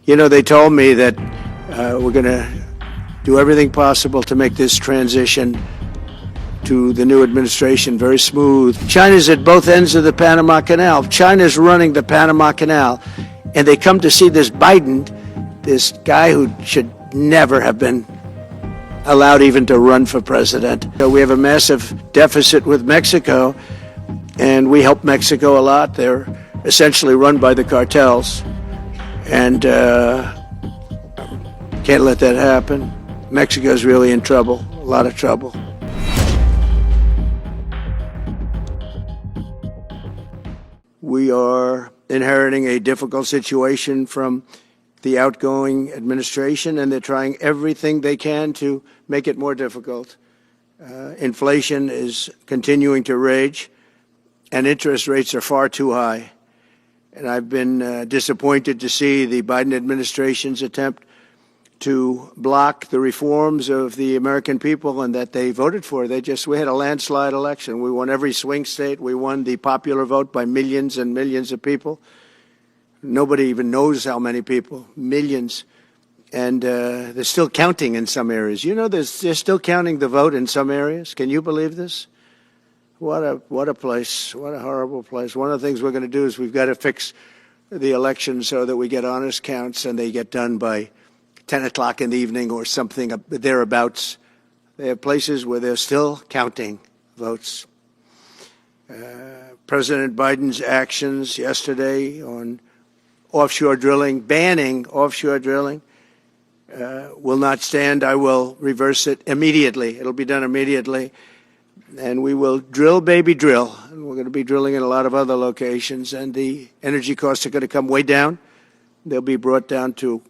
You know, they told me that we're going to do everything possible to make this transition to the new administration very smooth. China's at both ends of the Panama Canal. China's running the Panama Canal, and they come to see this Biden, this guy who should never have been allowed even to run for president. So we have a massive deficit with Mexico, and we help Mexico a lot. They're essentially run by the cartels, and can't let that happen. Mexico's really in trouble, a lot of trouble. We are inheriting a difficult situation from the outgoing administration, and they're trying everything they can to make it more difficult. Inflation is continuing to rage, and interest rates are far too high. And I've been disappointed to see the Biden administration's attempt to block the reforms of the American people and that they voted for. We had a landslide election. We won every swing state. We won the popular vote by millions and millions of people. Nobody even knows how many people, millions. And they're still counting in some areas. You know, they're still counting the vote in some areas. Can you believe this? What a place. What a horrible place. One of the things we're going to do is we've got to fix the election so that we get honest counts and they get done by 10 o'clock in the evening or something thereabouts. They have places where they're still counting votes. President Biden's actions yesterday on offshore drilling, banning offshore drilling, will not stand. I will reverse it immediately. It'll be done immediately. And we will drill, baby, drill. And we're going to be drilling in a lot of other locations. And the energy costs are going to come way down. They'll be brought down to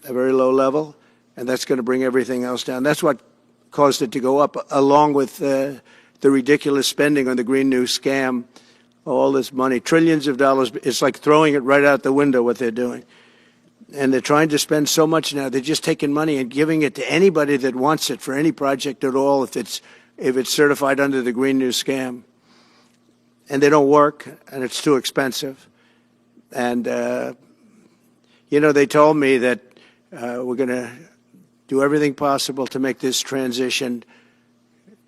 a very low level, and that's going to bring everything else down. That's what caused it to go up, along with the ridiculous spending on the Green New scam, all this money, trillions of dollars. It's like throwing it right out the window, what they're doing. And they're trying to spend so much now. They're just taking money and giving it to anybody that wants it for any project at all, if it's certified under the Green New scam. And they don't work, and it's too expensive. And, you know, they told me that we're going to do everything possible to make this transition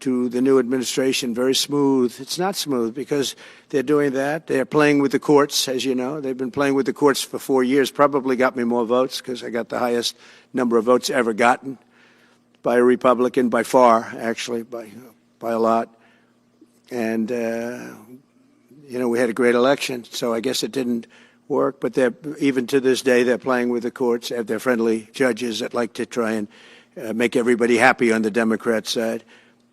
to the new administration very smooth. It's not smooth because they're doing that. They're playing with the courts, as you know. They've been playing with the courts for 4 years, probably got me more votes because I got the highest number of votes ever gotten by a Republican, by far, actually, by a lot. And, you know, we had a great election, so I guess it didn't work, but even to this day, they're playing with the courts. They have their friendly judges that like to try and make everybody happy on the Democrat side.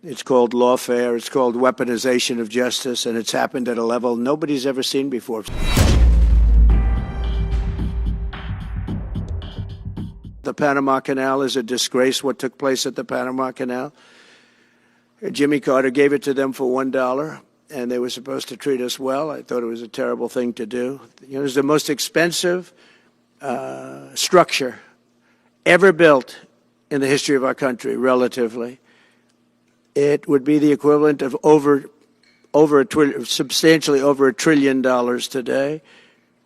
It's called lawfare. It's called weaponization of justice, and it's happened at a level nobody's ever seen before. The Panama Canal is a disgrace, what took place at the Panama Canal. Jimmy Carter gave it to them for $1. And they were supposed to treat us well. I thought it was a terrible thing to do. You know, it was the most expensive structure ever built in the history of our country, relatively. It would be the equivalent of substantially over $1 trillion today.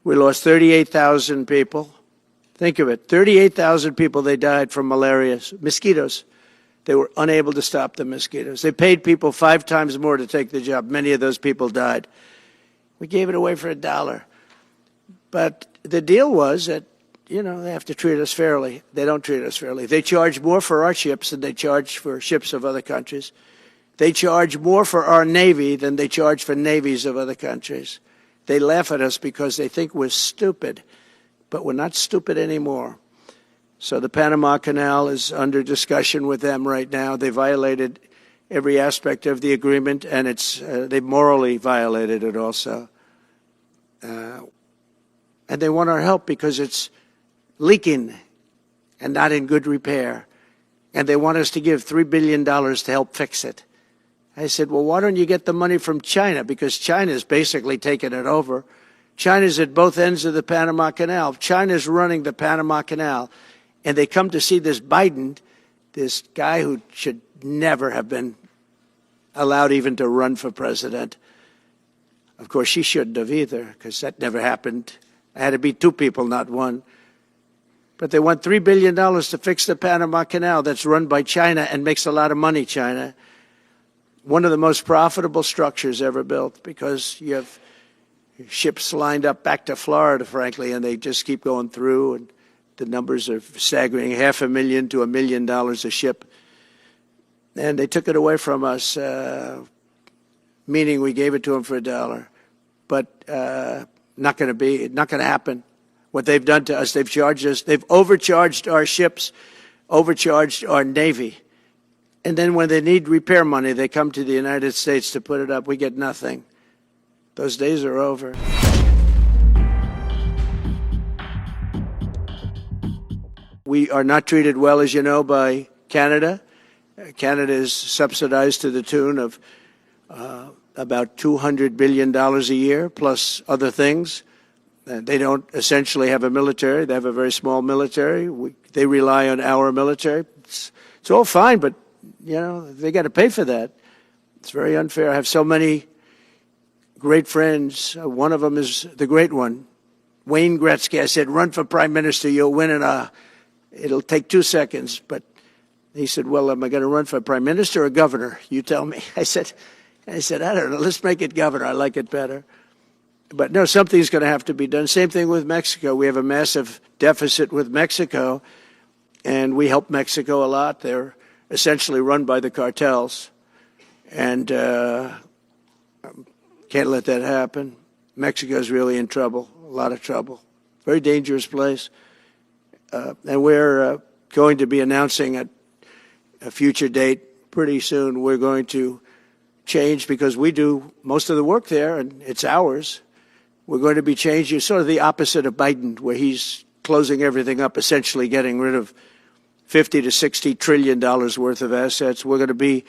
We lost 38,000 people. Think of it, 38,000 people, they died from malaria, mosquitoes. They were unable to stop the mosquitoes. They paid people 5 times more to take the job. Many of those people died. We gave it away for $1. But the deal was that, you know, they have to treat us fairly. They don't treat us fairly. They charge more for our ships than they charge for ships of other countries. They charge more for our Navy than they charge for navies of other countries. They laugh at us because they think we're stupid. But we're not stupid anymore. So the Panama Canal is under discussion with them right now. They violated every aspect of the agreement, and they morally violated it also. And they want our help because it's leaking and not in good repair. And they want us to give $3 billion to help fix it. I said, well, why don't you get the money from China? Because China's basically taken it over. China's at both ends of the Panama Canal. China's running the Panama Canal. And they come to see this Biden, this guy who should never have been allowed even to run for president. Of course, she shouldn't have either, because that never happened. I had to beat 2 people, not 1. But they want $3 billion to fix the Panama Canal that's run by China and makes a lot of money, China. One of the most profitable structures ever built, because you have ships lined up back to Florida, frankly, and they just keep going through, and the numbers are staggering, $500,000 to $1 million a ship. And they took it away from us, meaning we gave it to them for $1. But not going to happen. What they've done to us, they've charged us, they've overcharged our ships, overcharged our Navy. And then when they need repair money, they come to the United States to put it up. We get nothing. Those days are over. We are not treated well, as you know, by Canada. Canada is subsidized to the tune of about $200 billion a year, plus other things. They don't essentially have a military. They have a very small military. They rely on our military. It's all fine, but, you know, they got to pay for that. It's very unfair. I have so many great friends. One of them is the great one, Wayne Gretzky. I said, run for prime minister. You'll win it'll take 2 seconds. But he said, well, am I going to run for prime minister or governor? You tell me. I said, I don't know. Let's make it governor. I like it better. But no, something's going to have to be done. Same thing with Mexico. We have a massive deficit with Mexico, and we help Mexico a lot. They're essentially run by the cartels, and can't let that happen. Mexico's really in trouble, a lot of trouble. Very dangerous place. And we're going to be announcing at a future date pretty soon. We're going to change, because we do most of the work there, and it's ours. We're going to be changing, sort of the opposite of Biden, where he's closing everything up, essentially getting rid of $50 to $60 trillion worth of assets. We're going to be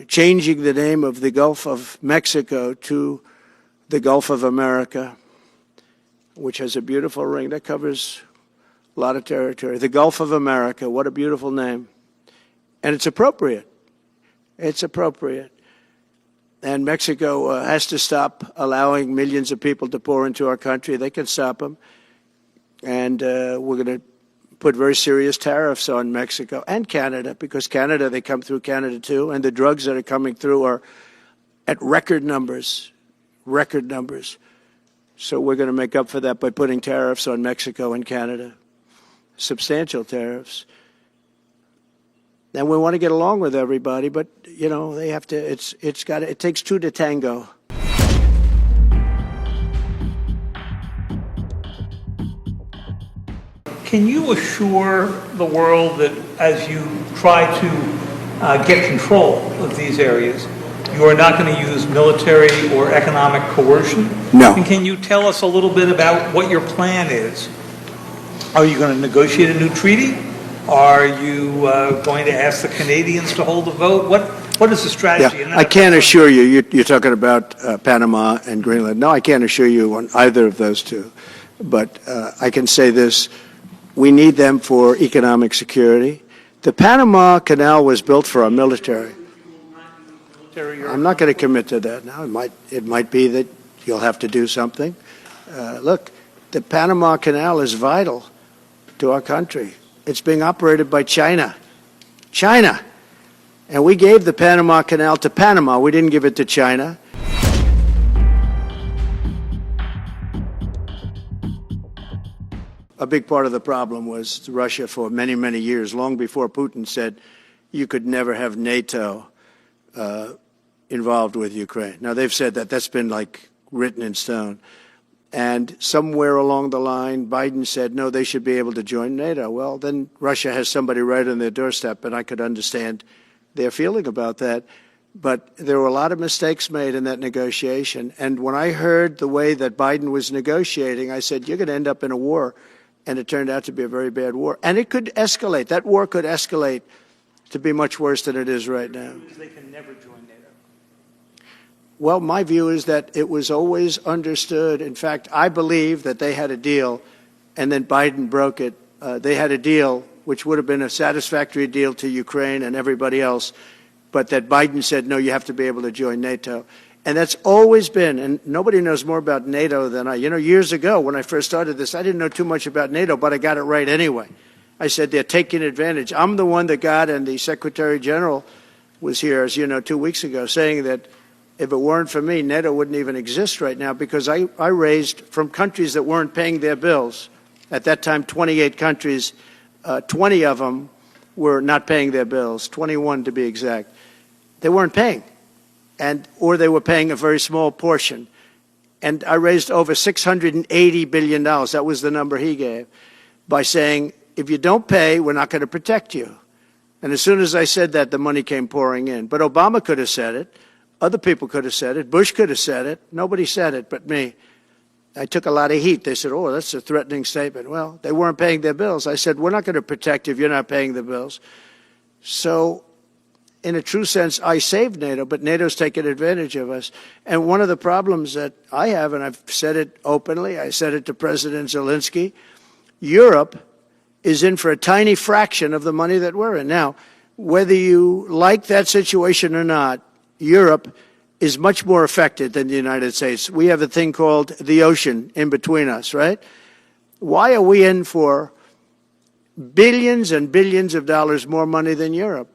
changing the name of the Gulf of Mexico to the Gulf of America, which has a beautiful ring that covers a lot of territory. The Gulf of America, what a beautiful name. And it's appropriate. It's appropriate. And Mexico has to stop allowing millions of people to pour into our country. They can stop them. And we're going to put very serious tariffs on Mexico and Canada, because Canada, they come through Canada too. And the drugs that are coming through are at record numbers, record numbers. So we're going to make up for that by putting tariffs on Mexico and Canada, substantial tariffs. And we want to get along with everybody, but, you know, they have to, it takes two to tango. Can you assure the world that as you try to get control of these areas, you are not going to use military or economic coercion? No. And can you tell us a little bit about what your plan is? Are you going to negotiate a new treaty? Are you going to ask the Canadians to hold a vote? What is the strategy? Yeah, I can't assure you, you're talking about Panama and Greenland. No, I can't assure you on either of those two. But I can say this, we need them for economic security. The Panama Canal was built for our military. I'm not going to commit to that now. It might be that you'll have to do something. Look, the Panama Canal is vital to our country. It's being operated by China. China. And we gave the Panama Canal to Panama. We didn't give it to China. A big part of the problem was Russia for many, many years, long before Putin said you could never have NATO involved with Ukraine. Now, they've said that. That's been like written in stone. And somewhere along the line, Biden said, no, they should be able to join NATO. Well, then Russia has somebody right on their doorstep, and I could understand their feeling about that. But there were a lot of mistakes made in that negotiation. And when I heard the way that Biden was negotiating, I said, you're going to end up in a war. And it turned out to be a very bad war. And it could escalate. That war could escalate to be much worse than it is right now. They can never join NATO. Well, my view is that it was always understood. In fact, I believe that they had a deal, and then Biden broke it. They had a deal which would have been a satisfactory deal to Ukraine and everybody else, but that Biden said, no, you have to be able to join NATO. And that's always been, and nobody knows more about NATO than I. You know, years ago when I first started this, I didn't know too much about NATO, but I got it right anyway. I said they're taking advantage. I'm the one that got, and the Secretary General was here, as you know, 2 weeks ago, saying that if it weren't for me, NATO wouldn't even exist right now, because I raised from countries that weren't paying their bills. At that time, 28 countries, 20 of them were not paying their bills, 21 to be exact. They weren't paying, or they were paying a very small portion. And I raised over $680 billion. That was the number he gave, by saying, if you don't pay, we're not going to protect you. And as soon as I said that, the money came pouring in. But Obama could have said it. Other people could have said it. Bush could have said it. Nobody said it but me. I took a lot of heat. They said, oh, that's a threatening statement. Well, they weren't paying their bills. I said, we're not going to protect you if you're not paying the bills. So in a true sense, I saved NATO, but NATO's taken advantage of us. And one of the problems that I have, and I've said it openly, I said it to President Zelensky, Europe is in for a tiny fraction of the money that we're in. Now, whether you like that situation or not, Europe is much more affected than the United States. We have a thing called the ocean in between us, right? Why are we in for billions and billions of dollars more money than Europe?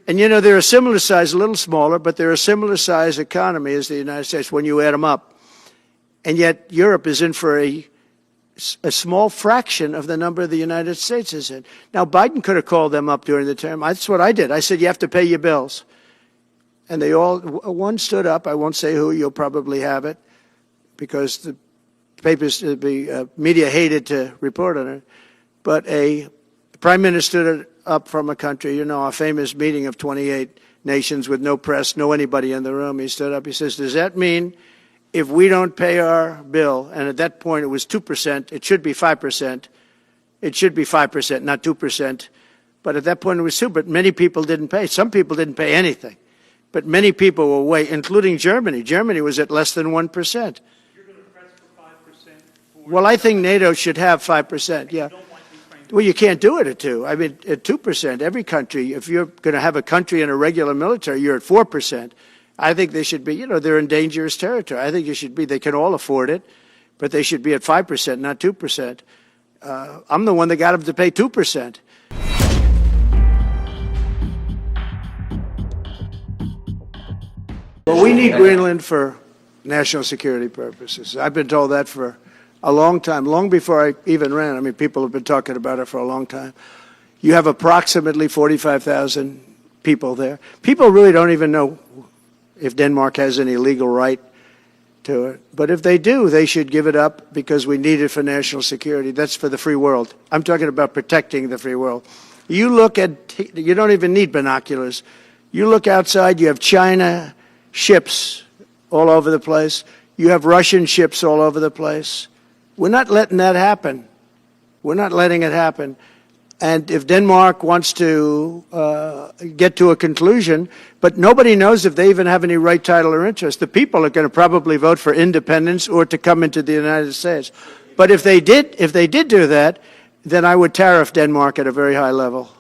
And, you know, they're a similar size, a little smaller, but they're a similar size economy as the United States when you add them up. And yet Europe is in for a small fraction of the number the United States is in. Now, Biden could have called them up during the term. That's what I did. I said, you have to pay your bills. And they all, one stood up. I won't say who. You'll probably have it, because the papers, the media hated to report on it. But a prime minister stood up from a country, you know, a famous meeting of 28 nations with no press, no anybody in the room. He stood up. He says, does that mean if we don't pay our bill, and at that point it was 2%, it should be 5%. It should be 5%, not 2%. But at that point it was 2%. But many people didn't pay. Some people didn't pay anything. But many people were way, including Germany. Germany was at less than 1%. You're going to press for 5%? Well, I think NATO should have 5%, yeah. Well, you can't do it at 2%. I mean, at 2%, every country, if you're going to have a country in a regular military, you're at 4%. I think they should be, you know, they're in dangerous territory. I think it should be, they can all afford it, but they should be at 5%, not 2%. I'm the one that got them to pay 2%. Well, we need Greenland for national security purposes. I've been told that for a long time, long before I even ran. I mean, people have been talking about it for a long time. You have approximately 45,000 people there. People really don't even know if Denmark has any legal right to it. But if they do, they should give it up, because we need it for national security. That's for the free world. I'm talking about protecting the free world. You look at, you don't even need binoculars. You look outside, you have China ships all over the place. You have Russian ships all over the place. We're not letting that happen. We're not letting it happen. And if Denmark wants to get to a conclusion, but nobody knows if they even have any right, title, or interest. The people are going to probably vote for independence or to come into the United States. But if they did do that, then I would tariff Denmark at a very high level.